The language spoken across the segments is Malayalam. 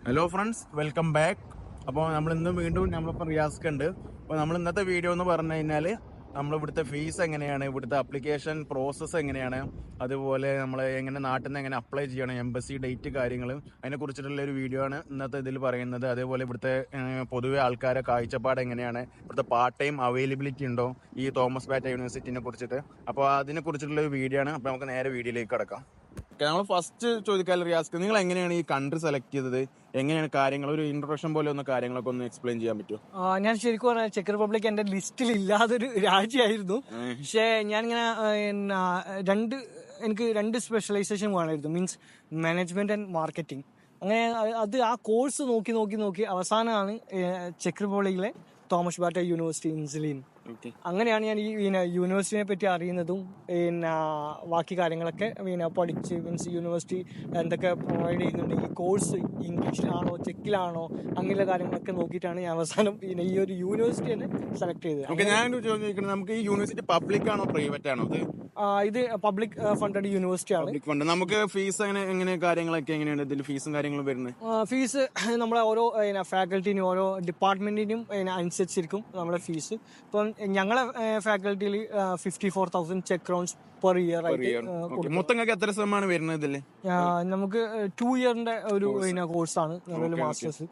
Hello friends, welcome back. അപ്പോൾ നമ്മൾ ഇന്ന് വീണ്ടും നമ്മളിപ്പോൾ റിയാസ്ക് ഉണ്ട്. അപ്പോൾ നമ്മൾ ഇന്നത്തെ വീഡിയോ എന്ന് പറഞ്ഞു കഴിഞ്ഞാൽ നമ്മൾ ഇവിടുത്തെ ഫീസ് എങ്ങനെയാണ്, ഇവിടുത്തെ അപ്ലിക്കേഷൻ പ്രോസസ്സ് എങ്ങനെയാണ്, അതുപോലെ നമ്മൾ എങ്ങനെ നാട്ടിൽ നിന്ന് എങ്ങനെ അപ്ലൈ ചെയ്യണം, എംബസി ഡേറ്റ് കാര്യങ്ങൾ, അതിനെക്കുറിച്ചിട്ടുള്ള ഒരു വീഡിയോ ആണ് ഇന്നത്തെ ഇതിൽ പറയുന്നത്. അതേപോലെ ഇവിടുത്തെ പൊതുവെ ആൾക്കാരെ കാഴ്ചപ്പാട് എങ്ങനെയാണ്, ഇവിടുത്തെ പാർട്ട് ടൈം അവൈലബിലിറ്റി ഉണ്ടോ ഈ തോമസ് ബാറ്റ യൂണിവേഴ്സിറ്റിനെ കുറിച്ചിട്ട്. അപ്പോൾ അതിനെക്കുറിച്ചിട്ടുള്ള ഒരു വീഡിയോ ആണ്. അപ്പോൾ നമുക്ക് നേരെ വീഡിയോയിലേക്ക് കിടക്കാം. നമ്മൾ ഫസ്റ്റ് ചോദിക്കാൻ റിയാസ്ക്, നിങ്ങൾ എങ്ങനെയാണ് ഈ കൺട്രി സെലക്ട് ചെയ്തത്, എങ്ങനെയാണ് കാര്യങ്ങൾ, ഒരു ഇൻട്രൊഡക്ഷൻ പോലെ ഒന്ന് കാര്യങ്ങളൊക്കെ ഒന്ന് എക്സ്പ്ലെയിൻ ചെയ്യാൻ പറ്റുമോ? ഞാൻ ശരിക്കും പറഞ്ഞാൽ ചെക്ക് റിപ്പബ്ലിക് എന്റെ ലിസ്റ്റിൽ ഇല്ലാതൊരു രാജ്യമായിരുന്നു. പക്ഷേ ഞാനിങ്ങനെ എനിക്ക് രണ്ട് സ്പെഷ്യലൈസേഷൻ വേണമായിരുന്നു. Means management and marketing. അങ്ങനെ അത് ആ കോഴ്സ് നോക്കി അവസാനമാണ് ചെക്ക് റിപ്പബ്ലിക്കിലെ തോമസ് ബാറ്റ യൂണിവേഴ്സിറ്റി ഇൻസുലിൻ. അങ്ങനെയാണ് ഞാൻ ഈ യൂണിവേഴ്സിറ്റിനെ പറ്റി അറിയുന്നതും ബാക്കി കാര്യങ്ങളൊക്കെ പഠിച്ച് മീൻസ് യൂണിവേഴ്സിറ്റി എന്തൊക്കെ പ്രൊവൈഡ് ചെയ്യുന്നുണ്ട്, ഈ കോഴ്സ് ഇംഗ്ലീഷിലാണോ ചെക്കിലാണോ, അങ്ങനെയുള്ള കാര്യങ്ങളൊക്കെ നോക്കിയിട്ടാണ് ഞാൻ അവസാനം ഈ ഒരു യൂണിവേഴ്സിറ്റി തന്നെ സെലക്ട് ചെയ്തത്. ഞാൻ ചോദിക്കുന്നത്, നമുക്ക് ഈ യൂണിവേഴ്സിറ്റി പബ്ലിക് ആണോ പ്രൈവറ്റ് ആണോ? ഇത് പബ്ലിക് ഫണ്ടഡ് യൂണിവേഴ്സിറ്റി ആണ്. നമുക്ക് ഫീസ് എങ്ങനെ കാര്യങ്ങളൊക്കെ എങ്ങനെയാണ് ഇതിൽ ഫീസും കാര്യങ്ങളും വരുന്നത്? ഫീസ് നമ്മളെ ഓരോ ഫാക്കൽറ്റിനും ഓരോ ഡിപ്പാർട്ട്മെന്റിനും അനുസരിച്ചിരിക്കും നമ്മുടെ ഫീസ്. ഇപ്പം ഞങ്ങളെ ഫാക്കൽറ്റിയിൽ 54,000 ചെക്ക് ക്രൗൺസ് പെർ ഇയർ ആയിട്ട്. മൊത്തം എത്ര സമയമാണ് വരുന്നത് ഇതില്? നമുക്ക് 2 ഇയറിന്റെ ഒരു കോഴ്സാണ് മാസ്റ്റേഴ്സ്.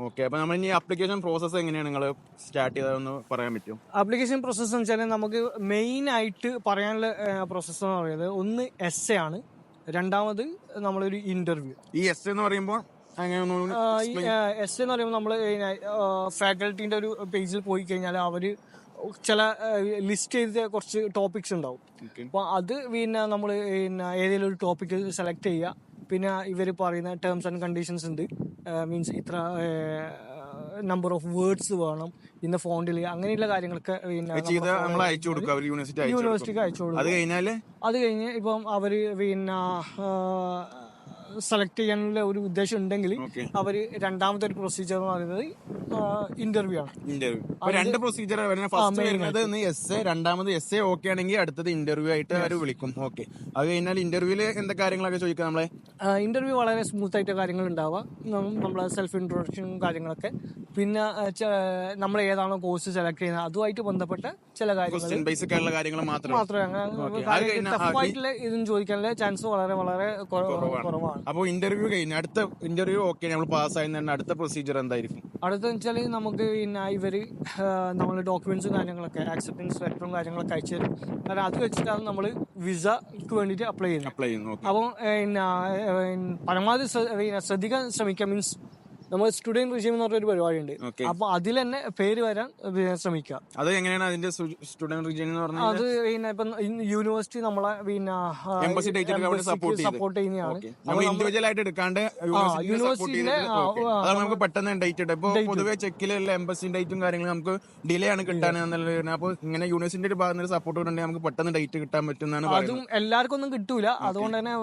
ഓക്കെ, അപ്പൊ നമ്മൾ ഇനി ആപ്ലിക്കേഷൻ പ്രോസസ്സ് എങ്ങനെയാണ് നിങ്ങൾ സ്റ്റാർട്ട് ചെയ്തതെന്ന് പറയാൻ പറ്റും? ആപ്ലിക്കേഷൻ പ്രോസസ്സ് എന്ന് വെച്ചാൽ നമുക്ക് മെയിൻ ആയിട്ട് പറയാനുള്ള പ്രോസസ്സ് എന്ന് പറയുന്നത് ഒന്ന് എസ്സേ ആണ്, രണ്ടാമത് നമ്മളൊരു ഇന്റർവ്യൂ. ഈ എസ്സേ എന്ന് പറയുമ്പോൾ എസ്സേ എന്ന് പറയുമ്പോൾ നമ്മൾ ഫാക്കൽറ്റിന്റെ ഒരു പേജിൽ പോയി കഴിഞ്ഞാൽ അവര് ചില ലിസ്റ്റ് ചെയ്ത കുറച്ച് ടോപ്പിക്സ് ഉണ്ടാവും. അപ്പൊ അത് നമ്മൾ ഏതെങ്കിലും ഒരു ടോപ്പിക് സെലക്ട് ചെയ്യുക. പിന്നെ ഇവർ പറയുന്ന ടേംസ് ആൻഡ് കണ്ടീഷൻസ് ഉണ്ട്. മീൻസ് ഇത്ര നമ്പർ ഓഫ് വേർഡ്സ് വേണം ഇന്ന ഫോണ്ടിൽ, അങ്ങനെയുള്ള കാര്യങ്ങളൊക്കെ യൂണിവേഴ്സിറ്റിക്ക് അയച്ചു കൊടുക്കും. അത് കഴിഞ്ഞ് ഇപ്പം അവര് സെലക്ട് ചെയ്യാനുള്ള ഒരു ഉദ്ദേശം ഉണ്ടെങ്കിൽ അവര് രണ്ടാമത്തെ ഒരു പ്രൊസീജിയർ എന്ന് പറയുന്നത് ഇന്റർവ്യൂ ആണ്. രണ്ട് പ്രൊസീജിയർ, രണ്ടാമത് എസ്സേ ഓക്കെ ആണെങ്കിൽ അടുത്തത് ഇന്റർവ്യൂ ആയിട്ട് അവർ വിളിക്കും. ഓക്കെ, അത് കഴിഞ്ഞാൽ ഇന്റർവ്യൂല് എന്താ കാര്യങ്ങളൊക്കെ ചോദിക്കാം നമ്മളെ? ഇന്റർവ്യൂ വളരെ സ്മൂത്ത് ആയിട്ട് കാര്യങ്ങൾ ഉണ്ടാവുക, നമ്മളെ സെൽഫ് ഇൻട്രൊഡക്ഷനും കാര്യങ്ങളൊക്കെ, പിന്നെ നമ്മൾ ഏതാണോ കോഴ്സ് സെലക്ട് ചെയ്യുന്നത് അതുമായിട്ട് ബന്ധപ്പെട്ട ചില കാര്യങ്ങൾ മാത്രമേ ഇതും ചോദിക്കാനുള്ള ചാൻസ് വളരെ വളരെ കുറവാണ്. അപ്പോൾ ഇന്റർവ്യൂ കഴിഞ്ഞ അടുത്ത ഇന്റർവ്യൂ ഓക്കെ നമ്മൾ പാസ്സായി, അടുത്ത പ്രൊസീജിയർ എന്തായിരിക്കും? അടുത്തെന്ന് വെച്ചാൽ നമുക്ക് ഇവര് നമ്മള് ഡോക്യുമെന്റ്സും കാര്യങ്ങളൊക്കെ ആക്സെപ്റ്റൻസ് ലെറ്ററും കാര്യങ്ങളൊക്കെ അയച്ചു തരും. കാരണം അത് വെച്ചിട്ടാണ് നമ്മൾ വിസക്ക് വേണ്ടിയിട്ട് അപ്ലൈ ചെയ്യുന്നത്. അപ്പം പരമാവധി ശ്രദ്ധിക്കാൻ ശ്രമിക്കാം. മീൻസ് നമ്മൾ സ്റ്റുഡന്റ് റിസീവ് എന്ന് പറഞ്ഞൊരു പരിപാടി ഉണ്ട്. അപ്പൊ അതിൽ തന്നെ പേര് വരാൻ ശ്രമിക്കുക. അത് എങ്ങനെയാണ് അതിന്റെ സ്റ്റുഡന്റ് റിസീവ് എന്ന് പറഞ്ഞാൽ? അത് ഇപ്പം യൂണിവേഴ്സിറ്റി നമ്മളെ സപ്പോർട്ട് ചെയ്യുന്നതാണ്. ഇൻഡിവിജ്വൽ ആയിട്ട് എടുക്കാണ്ട് യൂണിവേഴ്സിറ്റിയിലെ നമുക്ക് പെട്ടെന്ന് ഡേറ്റ് ഇടും. ഇപ്പൊ പൊതുവെ ചെക്കിലുള്ള എംബസി ഡേറ്റും കാര്യങ്ങളും നമുക്ക് ഡിലേ ആണ് കിട്ടാൻ എന്നുള്ളത്. അപ്പൊ ഇങ്ങനെ യൂണിവേഴ്സിറ്റിയുടെ ഭാഗത്ത് സപ്പോർട്ട് ഉണ്ടെങ്കിൽ നമുക്ക് പെട്ടെന്ന് ഡേറ്റ് കിട്ടാൻ പറ്റുന്നതാണ്. അതും എല്ലാവർക്കും ഒന്നും കിട്ടൂല. അതുകൊണ്ട് തന്നെ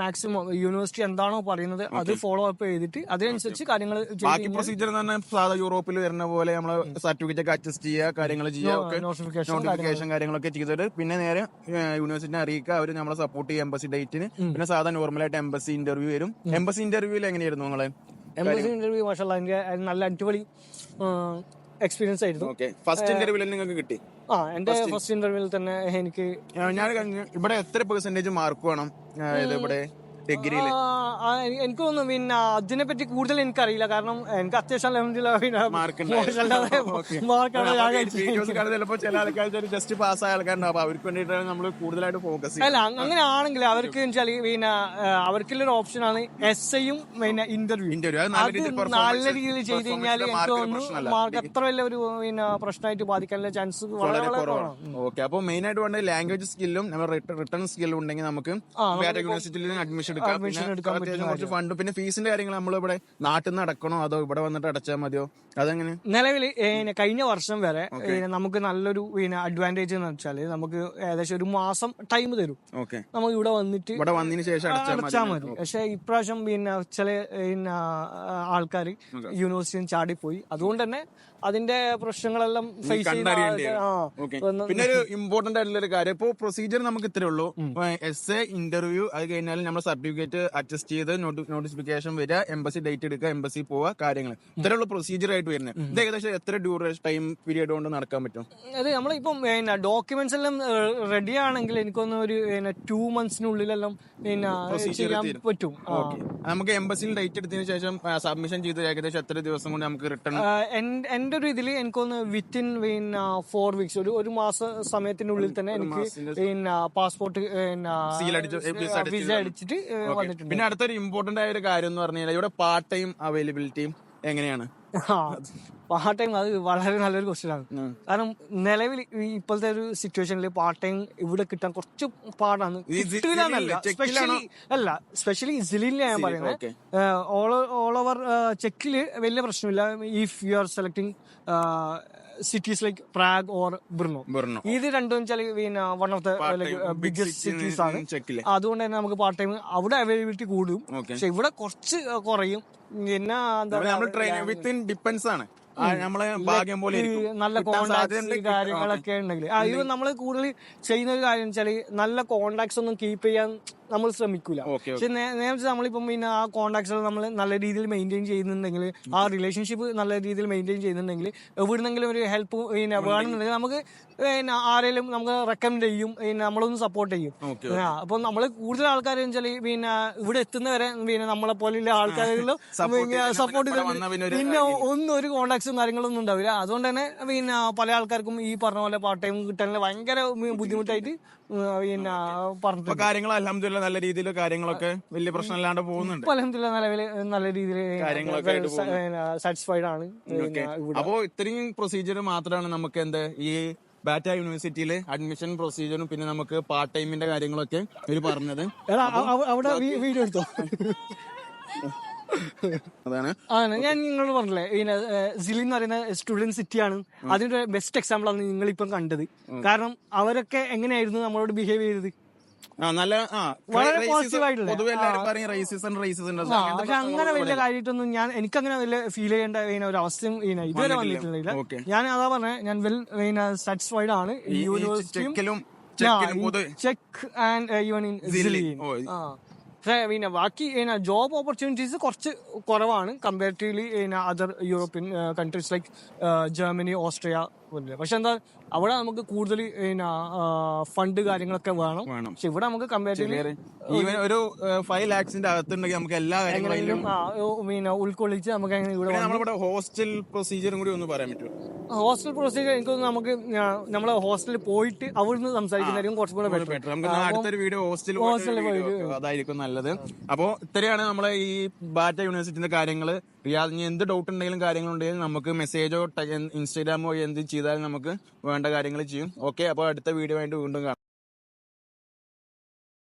മാക്സിമം യൂണിവേഴ്സിറ്റി എന്താണോ പറയുന്നത് അത് ഫോളോ അപ്പ് ചെയ്തിട്ട് അതിനനുസരിച്ച് കാര്യങ്ങൾ. ബാക്കി പ്രൊസീജിയർ എന്ന് പറഞ്ഞാൽ സാധാ യൂറോപ്പിൽ വരുന്ന പോലെ നമ്മള് സർട്ടിഫിക്കറ്റ് ഒക്കെ അഡ്ജസ്റ്റ് ചെയ്യുക, കാര്യങ്ങൾ ചെയ്യുക, നോട്ടിഫിക്കേഷൻ കാര്യങ്ങളൊക്കെ ചെയ്തിട്ട് പിന്നെ നേരെ യൂണിവേഴ്സിറ്റിനെ അറിയിക്കുക. അവർ നമ്മളെ സപ്പോർട്ട് ചെയ്യുക എംബസി ഡേറ്റിന്. പിന്നെ സാധാ നോർമലായിട്ട് എംബസി ഇന്റർവ്യൂ വരും. എംബസി ഇന്റർവ്യൂവിൽ എങ്ങനെയായിരുന്നു നിങ്ങളെ? എംബസി ഇന്റർവ്യൂ മാഷാഅല്ലാഹ് എനിക്ക് നല്ല അടിപൊളി എക്സ്പീരിയൻസ് ആയിരുന്നു. ഫസ്റ്റ് ഇന്റർവ്യൂവിൽ നിങ്ങൾക്ക് കിട്ടി? എന്റെ ഫസ്റ്റ് ഇന്റർവ്യൂവിൽ തന്നെ എനിക്ക് ഇവിടെ എത്ര പെർസെന്റേജ് മാർക്ക് വേണം ഇവിടെ ഡിഗ്രിയിൽ? എനിക്ക് തോന്നുന്നു പിന്നെ അതിനെ പറ്റി കൂടുതൽ എനിക്കറിയില്ല. കാരണം എനിക്ക് അത്യാവശ്യം ജസ്റ്റ് പാസ് ആയ ആൾക്കാരുണ്ടാവും. അവർക്ക് വേണ്ടിയിട്ടാണ് നമ്മൾ കൂടുതലായിട്ട് ഫോക്കസ് ചെയ്യുന്നത്. അല്ല, അങ്ങനെ ആണെങ്കിൽ അവർക്ക് പിന്നെ അവർക്കുള്ളൊരു ഓപ്ഷനാണ് എസ്സേയും പിന്നെ ഇന്റർവ്യൂ. നല്ല രീതിയിൽ ചെയ്ത് കഴിഞ്ഞാൽ എനിക്ക് തോന്നുന്നു മാർക്ക് അത്ര വലിയ ഒരു പിന്നെ പ്രശ്നമായിട്ട് ബാധിക്കാനുള്ള ചാൻസ് വളരെ കുറവാണ്. ഓക്കെ, അപ്പോൾ മെയിൻ ആയിട്ട് വേണ്ടത് ലാംഗ്വേജ് സ്കില്ലും റിട്ടേൺ സ്കില്ലും ഉണ്ടെങ്കിൽ നമുക്ക് യൂണിവേഴ്സിറ്റിയിൽ അഡ്മിഷൻ എടുക്കാം. കുറച്ച് ഫണ്ട്. പിന്നെ ഫീസിന്റെ കാര്യങ്ങൾ നമ്മൾ ഇവിടെ നാട്ടിൽ നിന്ന് അടക്കണോ അതോ ഇവിടെ വന്നിട്ട് അടച്ചാൽ മതിയോ? അതെങ്ങനെ? നിലവിൽ കഴിഞ്ഞ വർഷം വരെ നമുക്ക് നല്ലൊരു അഡ്വാൻറ്റേജ് എന്ന് വെച്ചാല് നമുക്ക് ഏകദേശം ഒരു മാസം ടൈം തരും. നമുക്ക് ഇവിടെ വന്നതിന് ശേഷം അടച്ചാൽ മതി. പക്ഷെ ഇപ്രാവശ്യം പിന്നെ ചില ആൾക്കാർ യൂണിവേഴ്സിറ്റിയിൽ ചാടിപ്പോയി. അതുകൊണ്ട് തന്നെ അതിന്റെ പ്രശ്നങ്ങളെല്ലാം ഫേസ് ചെയ്യുന്ന. പിന്നെ ഒരു ഇമ്പോർട്ടന്റ് ആയിട്ടുള്ള ഒരു കാര്യം, ഇപ്പൊ പ്രൊസീജിയർ നമുക്ക് ഇത്രേ ഉള്ളൂ. എസ്സേ, ഇന്റർവ്യൂ, അത് കഴിഞ്ഞാൽ നമ്മൾ സർട്ടിഫിക്കറ്റ് അറ്റസ്റ്റ് ചെയ്ത് നോട്ടിഫിക്കേഷൻ വരിക, എംബസി ഡേറ്റ് എടുക്കുക, എംബസി പോവുക, കാര്യങ്ങൾ ഇത്തരമുള്ള പ്രൊസീജിയർ ആയിട്ട് വരുന്നത്. ഇത് ഏകദേശം എത്ര ടൈം പീരീഡ് കൊണ്ട് നടക്കാൻ പറ്റും? അത് നമ്മളിപ്പം ഡോക്യുമെന്റ്സ് എല്ലാം റെഡി ആണെങ്കിൽ എനിക്കൊന്ന് ഒരു 2 monthsനുള്ളിലെല്ലാം ചെയ്യാൻ പറ്റും. നമുക്ക് എംബസിയിൽ ഡേറ്റ് എടുത്തതിന് ശേഷം സബ്മിഷൻ ചെയ്ത് ഏകദേശം എത്ര ദിവസം കൊണ്ട് നമുക്ക് റിട്ടേൺ? എന്റെ ഒരു ഇതില് എനിക്കൊന്ന് വിത്തിൻ 4 weeks, ഒരു മാസ സമയത്തിനുള്ളിൽ തന്നെ എനിക്ക് പാസ്പോർട്ട് വിസ അടിച്ചിട്ട് വന്നിട്ടുണ്ട്. പിന്നെ അടുത്തൊരു ഇമ്പോർട്ടന്റ് ആയ ഒരു കാര്യം എന്ന് പറഞ്ഞാൽ ഇവിടെ പാർട്ട് ടൈം അവൈലബിലിറ്റിയും എങ്ങനെയാണ്? പാർട്ട് ടൈം അത് വളരെ നല്ലൊരു ക്വസ്റ്റ്യൻ ആണ്. കാരണം നിലവിൽ ഇപ്പോഴത്തെ ഒരു സിറ്റുവേഷനിൽ പാർട്ട് ടൈം ഇവിടെ കിട്ടാൻ കുറച്ച് പാടാണ്. സ്പെഷ്യലി സിലിനിൽ ഞാൻ പറയുന്നത് ഓൾ ഓവർ ചെക്കില് വലിയ പ്രശ്നമില്ല. If you are selecting cities like Prague or Brno, ഇത് രണ്ടും വെച്ചാൽ one of the biggest cities ആണ്. അതുകൊണ്ട് തന്നെ നമുക്ക് പാർട്ട് ടൈം അവിടെ അവൈലബിലിറ്റി കൂടും. പക്ഷെ ഇവിടെ കുറച്ച് കുറയും. പിന്നെ ഡിപ്പെൻസ് ആണ്, നമ്മളെ ഭാഗ്യം പോലെ നല്ല കോണ്ടാക്ട്സ് കാര്യങ്ങളൊക്കെ ഉണ്ടെങ്കിൽ ഇത് നമ്മൾ കൂടുതൽ ചെയ്യുന്ന ഒരു കാര്യം വെച്ചാല് നല്ല കോണ്ടാക്ട്സ് ഒന്നും കീപ്പ് ചെയ്യാൻ നമ്മൾ ശ്രമിക്കൂല. പക്ഷെ നേരത്തെ നമ്മളിപ്പം ആ കോണ്ടാക്ട്സ് നമ്മൾ നല്ല രീതിയിൽ മെയിൻറ്റെയിൻ ചെയ്യുന്നുണ്ടെങ്കിൽ, ആ റിലേഷൻഷിപ്പ് നല്ല രീതിയിൽ മെയിൻറ്റെയിൻ ചെയ്യുന്നുണ്ടെങ്കിൽ, എവിടുന്നെങ്കിലും ഒരു ഹെൽപ്പ് വേണമെന്നുണ്ടെങ്കിൽ നമുക്ക് ആരെങ്കിലും നമുക്ക് റെക്കമെൻഡ് ചെയ്യും, നമ്മളൊന്ന് സപ്പോർട്ട് ചെയ്യും. അപ്പൊ നമ്മള് കൂടുതൽ ആൾക്കാർ വെച്ചാൽ ഇവിടെ എത്തുന്നവരെ നമ്മളെ പോലെയുള്ള ആൾക്കാരെങ്കിലും സപ്പോർട്ട് ചെയ്ത് പിന്നെ ഒന്നും ഒരു കോണ്ടാക്ട്സും കാര്യങ്ങളൊന്നും ഉണ്ടാവില്ല. അതുകൊണ്ട് തന്നെ പല ആൾക്കാർക്കും ഈ പറഞ്ഞ പോലെ പാർട്ട് ടൈം കിട്ടാൻ ഭയങ്കര ബുദ്ധിമുട്ടായിട്ട് പറഞ്ഞു. കാര്യങ്ങൾ അൽഹംദുലില്ലാ നല്ല രീതിയിൽ കാര്യങ്ങളൊക്കെ വലിയ പ്രശ്നമില്ലാണ്ട് പോകുന്നുണ്ട്. അൽഹംദുലില്ലാ നല്ല രീതിയിൽ സാറ്റിസ്ഫൈഡ് ആണ്. അപ്പോ ഇത്രയും പ്രൊസീജിയർ മാത്രമാണ് നമുക്ക് എന്ത് ഈ ബാറ്റ യൂണിവേഴ്സിറ്റിയില് അഡ്മിഷൻ പ്രൊസീജിയറും പിന്നെ നമുക്ക് പാർട്ട് ടൈമിന്റെ കാര്യങ്ങളൊക്കെ ഇവര് പറഞ്ഞത്. അവിടെ വീഡിയോ എടുത്തോ? അതാണ് ഞാൻ നിങ്ങളോട് പറഞ്ഞില്ലേ, സിലിൻ എന്ന് പറയുന്ന സ്റ്റുഡന്റ് സിറ്റിയാണ്. അതിന്റെ ബെസ്റ്റ് എക്സാമ്പിൾ ആണ് നിങ്ങളിപ്പം കണ്ടത്. കാരണം അവരൊക്കെ എങ്ങനെയായിരുന്നു നമ്മളോട് ബിഹേവ് ചെയ്തത്? വളരെ പോസിറ്റീവ് ആയിട്ടുള്ള. പക്ഷെ അങ്ങനെ വലിയ കാര്യമായിട്ടൊന്നും എനിക്കങ്ങനെ വലിയ ഫീൽ ചെയ്യേണ്ട ഒരു അവസ്ഥയും ഇതുവരെ വന്നിട്ടില്ല. ഞാൻ അതാ പറഞ്ഞ, ഞാൻ വെൽ സാറ്റിസ്ഫൈഡ് ആണ് യൂണിവേഴ്സിറ്റിയും ചെക്ക് ആൻഡ് ഈവൻ ഇൻ സിലിൻ. പക്ഷേ ബാക്കി ജോബ് ഓപ്പർച്യൂണിറ്റീസ് കുറച്ച് കുറവാണ് comparatively other European countries like Germany, Austria. പക്ഷെ എന്താ അവിടെ നമുക്ക് കൂടുതൽ ഫണ്ട് കാര്യങ്ങളൊക്കെ വേണം. പക്ഷെ ഇവിടെ നമുക്ക് കമ്പാരിറ്റീവ്ലി ഒരു 5 lakhsന്റെ അകത്തുണ്ടെങ്കിൽ നമുക്ക് എല്ലാ കാര്യങ്ങളും ഉൾക്കൊള്ളിച്ച് നമുക്ക് ഇവിടെ ഹോസ്റ്റൽ പ്രൊസീജിയറും കൂടി ഒന്ന് പറയാൻ പറ്റുമോ? ഹോസ്റ്റൽ പ്രൊസീജിയർ എനിക്കൊന്ന് നമുക്ക് നമ്മളെ ഹോസ്റ്റലിൽ പോയിട്ട് അവിടുന്ന് സംസാരിക്കുന്നതായിരിക്കും കുറച്ചും കൂടെ ബെറ്റർ. അടുത്തൊരു വീഡിയോ ഹോസ്റ്റലിൽ പോയിട്ട് അതായിരിക്കും നല്ലത്. അപ്പോ ഇത്രയാണ് നമ്മളെ ഈ ബാറ്റ യൂണിവേഴ്സിറ്റിന്റെ കാര്യങ്ങള്. റിയാദ് എന്ത് ഡൗട്ട് ഉണ്ടെങ്കിലും കാര്യങ്ങളുണ്ടെങ്കിലും നമുക്ക് മെസ്സേജോ ഇൻസ്റ്റാഗ്രാമോ എന്ത് ചെയ്താലും നമുക്ക് വേണ്ട കാര്യങ്ങൾ ചെയ്യും. ഓക്കെ, അപ്പോൾ അടുത്ത വീഡിയോ ആയിട്ട് വീണ്ടും കാണാം.